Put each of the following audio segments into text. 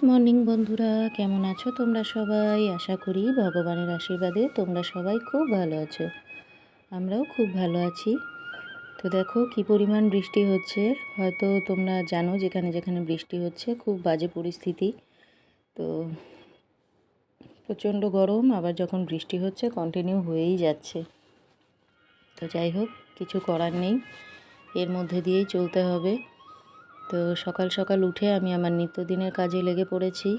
Morning বন্ধুরা, কেমন আছো তোমরা সবাই? আশা করি ভগবানের আশীর্বাদে তোমরা সবাই খুব ভালো আছো। আমরাও খুব ভালো আছি। তো দেখো কি পরিমাণ বৃষ্টি হচ্ছে। হয়তো তোমরা জানো যেখানে যেখানে বৃষ্টি হচ্ছে খুব বাজে পরিস্থিতি। তো প্রচণ্ড গরম, আবার যখন বৃষ্টি হচ্ছে কন্টিনিউ হয়েই যাচ্ছে। তো যাই হোক, কিছু করার নেই, এর মধ্যে দিয়েই চলতে হবে। তো সকাল সকাল উঠে আমি আমার নিত্যদিনের কাজে লেগে পড়েছি।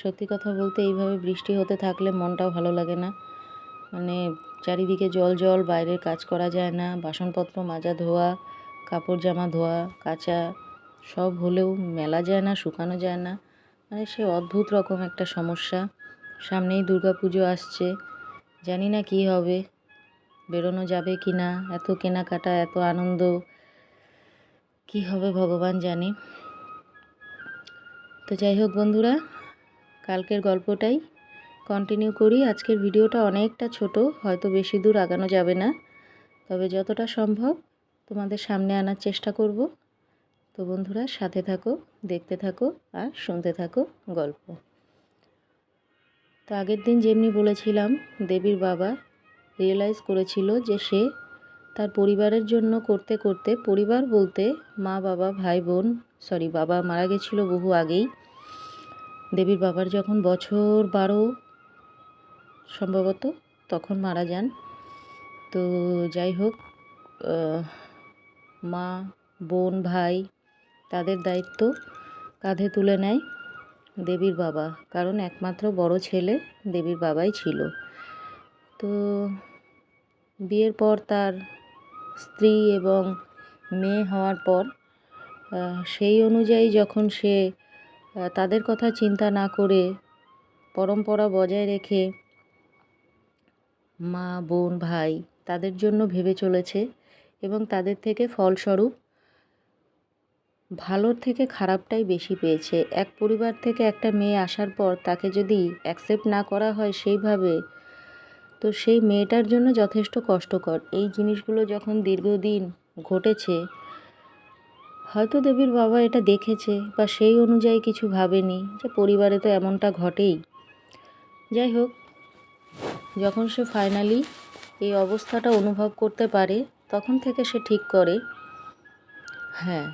সত্যি কথা বলতে এইভাবে বৃষ্টি হতে থাকলে মনটাও ভালো লাগে না। মানে চারিদিকে জল জল, বাইরের কাজ করা যায় না, বাসনপত্র মাজা ধোয়া, কাপড় জামা ধোয়া কাচা সব হলেও মেলা যায় না, শুকানো যায় না। মানে সে অদ্ভুত রকম একটা সমস্যা। সামনেই দুর্গাপুজো আসছে, জানি না কি হবে, বেরোনো যাবে কি না। এত কেনাকাটা, এত আনন্দ, কি হবে ভগবান জানে। তো যাই হোক বন্ধুরা, কালকের গল্পটাই কন্টিনিউ করি। আজকের ভিডিওটা অনেকটা ছোট, হয়তো বেশি দূর আগানো যাবে না, তবে যতটা সম্ভব তোমাদের সামনে আনার চেষ্টা করব। তো বন্ধুরা সাথে থাকো, দেখতে থাকো আর শুনতে থাকো গল্প। তো আগের দিন যেমনি বলেছিলাম, দেবীর বাবা রিয়েলাইজ করেছিল যে সে তার পরিবারের জন্য করতে করতে, পরিবার বলতে মা বাবা ভাই বোন, বাবা মারা গেছিল বহু আগেই। দেবীর বাবার যখন বছর 12 সম্ভবত তখন মারা যান। তো যাই হোক, মা বোন ভাই তাদের দায়িত্ব কাঁধে তুলে নেয় দেবীর বাবা, কারণ একমাত্র বড় ছেলে দেবীর বাবাই ছিল। তো বিয়ের পর তার স্ত্রী এবং মেয়ে হওয়ার পর সেই অনুযায়ী যখন সে তাদের কথা চিন্তা না করে পরম্পরা বজায় রেখে মা বোন ভাই তাদের জন্য ভেবে চলেছে, এবং তাদের থেকে ফলস্বরূপ ভালোর থেকে খারাপটাই বেশি পেয়েছে। এক পরিবার থেকে একটা মেয়ে আসার পর তাকে যদি অ্যাকসেপ্ট না করা হয় সেইভাবে, তো সেই মেয়েটার জন্য যথেষ্ট কষ্টকর। এই জিনিসগুলো যখন দীর্ঘদিন ঘটেছে, হয়তো দেবীর বাবা এটা দেখেছে বা সেই অনুযায়ী কিছু ভাবেনি যে পরিবারে তো এমনটা ঘটেই। যাই হোক, যখন সে ফাইনালি এই অবস্থাটা অনুভব করতে পারে, তখন থেকে সে ঠিক করে, হ্যাঁ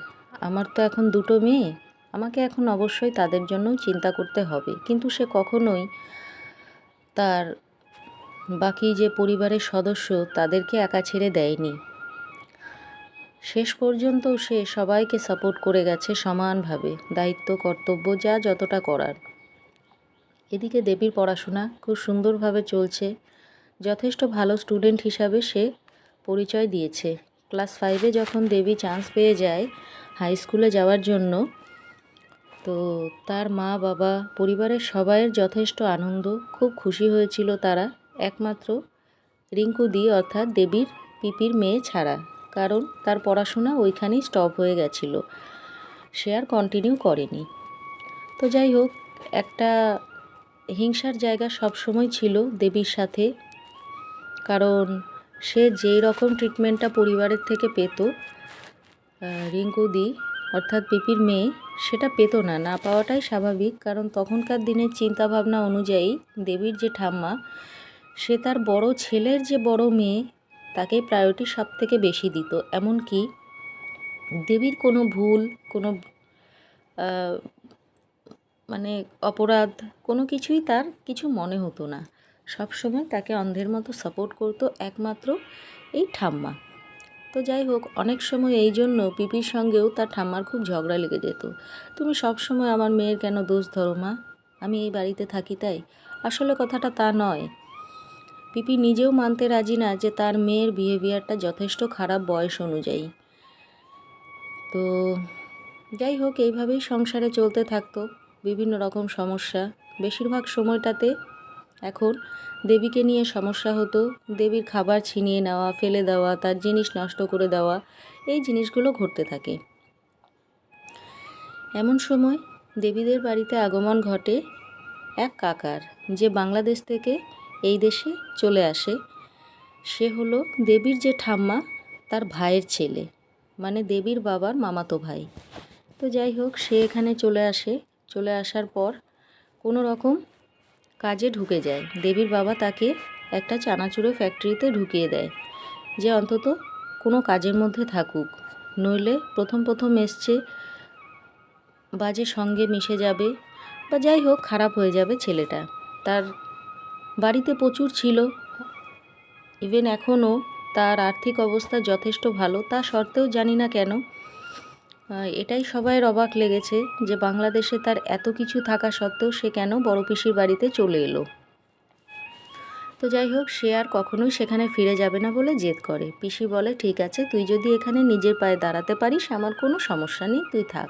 আমার তো এখন দুটো মেয়ে, আমাকে এখন অবশ্যই তাদের জন্যও চিন্তা করতে হবে। কিন্তু সে কখনোই তার বাকি যে পরিবারের সদস্য তাদেরকে একা ছেড়ে দেয়নি। শেষ পর্যন্ত সে সবাইকে সাপোর্ট করে গেছে সমানভাবে, দায়িত্ব কর্তব্য যা যতটা করার। এদিকে দেবীর পড়াশোনা খুব সুন্দরভাবে চলছে, যথেষ্ট ভালো স্টুডেন্ট হিসাবে সে পরিচয় দিয়েছে। ক্লাস 5-এ যখন দেবী চান্স পেয়ে যায় হাই স্কুলে যাওয়ার জন্য, তো তার মা বাবা পরিবারের সবাইয়ের যথেষ্ট আনন্দ, খুব খুশি হয়েছিল তারা, একমাত্র রিঙ্কুদি অর্থাৎ দেবীর পিপির মেয়ে ছাড়া। কারণ তার পড়াশোনা ওইখানেই স্টপ হয়ে গেছিল, সে আর কন্টিনিউ করেনি। তো যাই হোক, একটা হিংসার জায়গা সবসময় ছিল দেবীর সাথে, কারণ সে যেই রকম ট্রিটমেন্টটা পরিবারের থেকে পেত, রিঙ্কুদি অর্থাৎ পিপির মেয়ে সেটা পেত না। না পাওয়াটাই স্বাভাবিক, কারণ তখনকার দিনের চিন্তাভাবনা অনুযায়ী দেবীর যে ঠাম্মা, সে তার বড় ছেলের যে বড় মেয়ে তাকে প্রায়োরিটি সব থেকে বেশি দিত। এমনকি দেবীর কোনো ভুল, কোনো মানে অপরাধ, কোনো কিছুই তার কিছু মনে হতো না। সবসময় তাকে অন্ধের মতো সাপোর্ট করতো একমাত্র এই ঠাম্মা। তো যাই হোক, অনেক সময় এই জন্য পিপির সঙ্গেও তার ঠাম্মার খুব ঝগড়া লেগে যেত। তুমি সব সময় আমার মেয়ের কেন দোষ ধরো মা, আমি এই বাড়িতে থাকি তাই? আসলে কথাটা তা নয়। পিপি নিজেও মানতে রাজি না যে তার মেয়ের বিহেভিয়ারটা যথেষ্ট খারাপ বয়স অনুযায়ী। তো যাই হোক, এইভাবেই সংসারে চলতে থাকতো, বিভিন্ন রকম সমস্যা। বেশিরভাগ সময়টাতে এখন দেবীকে নিয়ে সমস্যা হতো। দেবীর খাবার ছিনিয়ে নেওয়া, ফেলে দেওয়া, তার জিনিস নষ্ট করে দেওয়া, এই জিনিসগুলো ঘটতে থাকে। এমন সময় দেবীদের বাড়িতে আগমন ঘটে এক কাকার, যে বাংলাদেশ থেকে এই দেশে চলে আসে। সে হলো দেবীর যে ঠাম্মা তার ভাইয়ের ছেলে, মানে দেবীর বাবার মামাতো ভাই। তো যাই হোক, সে এখানে চলে আসে। চলে আসার পর কোনো রকম কাজে ঢুকে যায়। দেবীর বাবা তাকে একটা চানাচুরের ফ্যাক্টরিতে ঢুকিয়ে দেয়, যে অন্তত কোনো কাজের মধ্যে থাকুক, নইলে প্রথম এসছে, বাজে সঙ্গে মিশে যাবে বা যাই হোক খারাপ হয়ে যাবে ছেলেটা। তার বাড়িতে প্রচুর ছিল, ইভেন এখনও তার আর্থিক অবস্থা যথেষ্ট ভালো, তা সত্ত্বেও জানি না কেন এটাই সবাইয়ের অবাক লেগেছে যে বাংলাদেশে তার এত কিছু থাকা সত্ত্বেও সে কেন বড় পিসির বাড়িতে চলে এলো। তো যাই হোক, সে আর কখনোই সেখানে ফিরে যাবে না বলে জেদ করে। পিসি বলে, ঠিক আছে, তুই যদি এখানে নিজের পায়ে দাঁড়াতে পারিস আমার কোনো সমস্যা নেই, তুই থাক।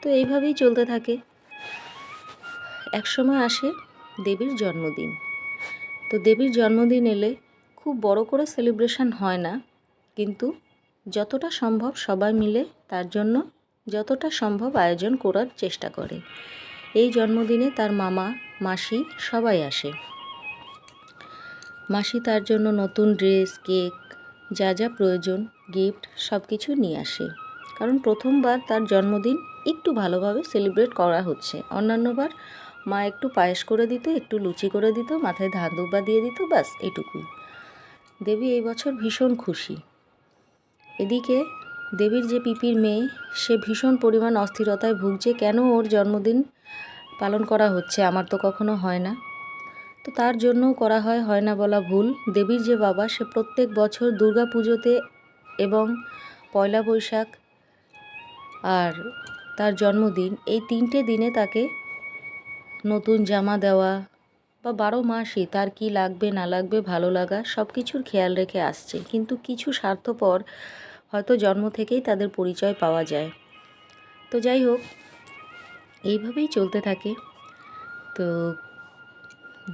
তো এইভাবেই চলতে থাকে। একসময় আসে দেবীর জন্মদিন। তো দেবীর জন্মদিন এলে খুব বড় করে সেলিব্রেশন হয় না, কিন্তু যতটা সম্ভব সবাই মিলে তার জন্য যতটা সম্ভব আয়োজন করার চেষ্টা করে। এই জন্মদিনে তার মামা, মাসি সবাই আসে। মাসি তার জন্য নতুন ড্রেস, কেক, যা যা প্রয়োজন, গিফট সব কিছু নিয়ে আসে। কারণ প্রথমবার তার জন্মদিন একটু ভালোভাবে সেলিব্রেট করা হচ্ছে। অন্যান্যবার মা একটু পায়েস করে দিত, একটু লুচি করে দিত, মাথায় ধান দুব্বা দিয়ে দিত, ব্যাস এটুকুই। দেবী এই বছর ভীষণ খুশি। এদিকে দেবীর যে পিপির মেয়ে, সে ভীষণ পরিমাণ অস্থিরতায় ভুগছে, কেন ওর জন্মদিন পালন করা হচ্ছে, আমার তো কখনো হয় না। তো তার জন্যও করা হয় না বলা ভুল। দেবীর যে বাবা, সে প্রত্যেক বছর দুর্গা পুজোতে এবং পয়লা বৈশাখ আর তার জন্মদিন, এই 3টে দিনে তাকে নতুন জামা দেওয়া বা 12 মাসই তার কি লাগবে না লাগবে, ভালো লাগা সব কিছুর খেয়াল রেখে আসছে। কিন্তু কিছু স্বার্থপর হয়তো জন্ম থেকেই তাদের পরিচয় পাওয়া যায়। তো যাই হোক, এইভাবেই চলতে থাকে। তো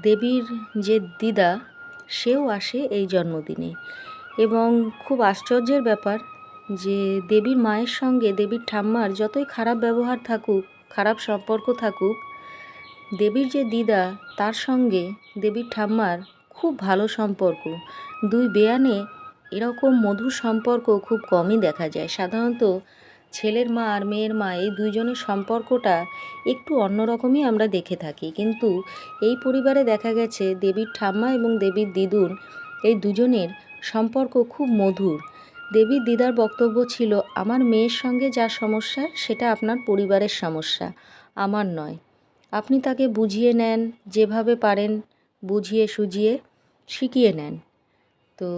দেবীর যে দিদা, সেও আসে এই জন্মদিনে। এবং খুব আশ্চর্যের ব্যাপার যে দেবীর মায়ের সঙ্গে দেবীর ঠাম্মার যতই খারাপ ব্যবহার থাকুক, খারাপ সম্পর্ক থাকুক, দেবীর যে দিদা, তার সঙ্গে দেবীর ঠাম্মার খুব ভালো সম্পর্ক। দুই বেয়ানে এরকম মধুর সম্পর্ক খুব কমই দেখা যায়। সাধারণত ছেলের মা আর মেয়ের মা, এই দুইজনের সম্পর্কটা একটু অন্যরকমই আমরা দেখে থাকি। কিন্তু এই পরিবারে দেখা গেছে দেবীর ঠাম্মা এবং দেবীর দিদুন, এই দুজনের সম্পর্ক খুব মধুর। দেবীর দিদার বক্তব্য ছিল, আমার মেয়ের সঙ্গে যা সমস্যা সেটা আপনার পরিবারের সমস্যা, আমার নয়। আপনি তাকে বুঝিয়ে নেন, যেভাবে পারেন বুঝিয়ে সুঝিয়ে শিখিয়ে নেন। তো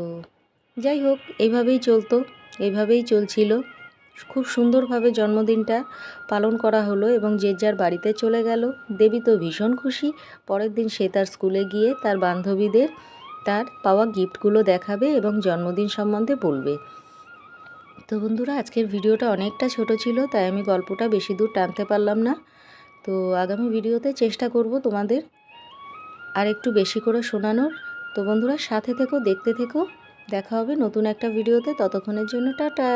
যাই হোক, এইভাবেই চলতো, এইভাবেই চলছিল। খুব সুন্দরভাবে জন্মদিনটা পালন করা হলো এবং যে যার বাড়িতে চলে গেল। দেবী তো ভীষণ খুশি। পরের দিন সে তার স্কুলে গিয়ে তার বান্ধবীদের তার পাওয়া গিফটগুলো দেখাবে এবং জন্মদিন সম্বন্ধে বলবে। তো বন্ধুরা, আজকের ভিডিওটা অনেকটা ছোট ছিল, তাই আমি গল্পটা বেশি দূর টানতে পারলাম না। তো আগামী ভিডিওতে চেষ্টা করব তোমাদের আর একটু বেশি করে শোনানোর। তো বন্ধুরা, সাথে থেকো, দেখতে থেকো। দেখা হবে নতুন একটা ভিডিওতে। ততক্ষণের জন্য টাটা।